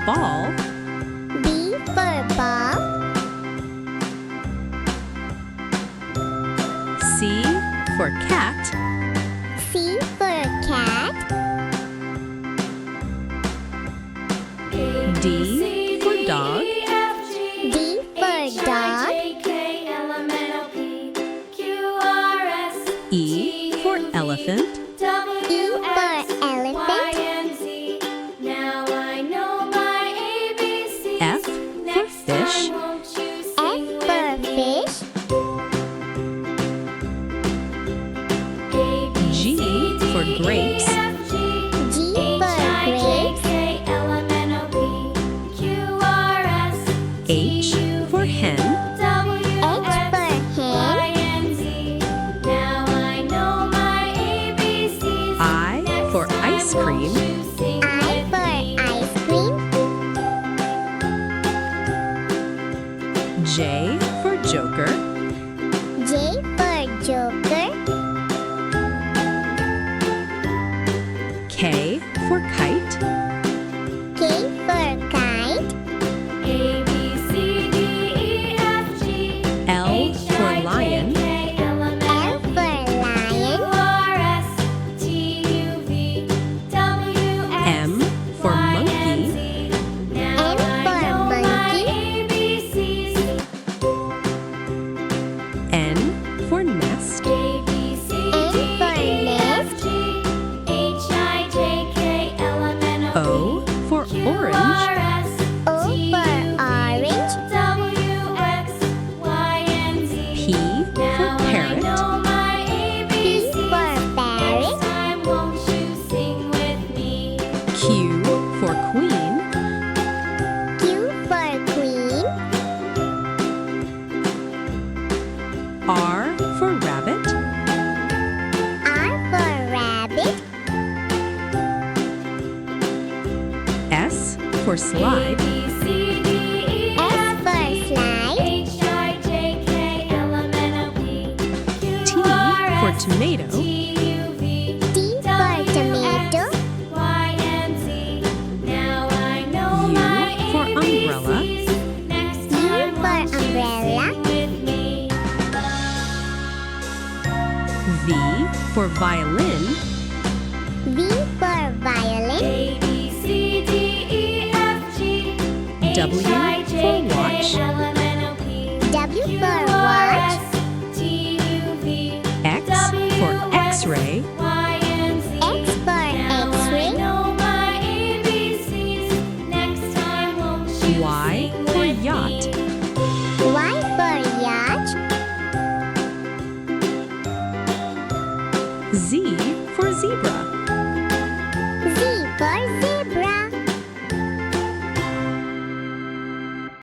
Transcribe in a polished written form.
ball. B for ball. C for cat. C for cat. D for dog. D for dog. E for elephant. E for elephant. F for fish. F for fish. G for grapes. G for grapes. H for hen. H for hen. I for ice cream. I for ice cream. J for joker. J for joker. K for kite. K for kite. L for lion. L for lion. M for monkey. M for monkey. N for nest. N for nest. O for orange. O for orange. P for parrot. P for parrot. Q for queen. Q for queen. R for rabbit. R for rabbit. S for slide. S for slide. T for tomato. T for tomato. U for umbrella. U for umbrella. V for violin. V for violin. W for watch. W for watch. X for x-ray. X for x-ray. Y for yacht. Y for yacht. Z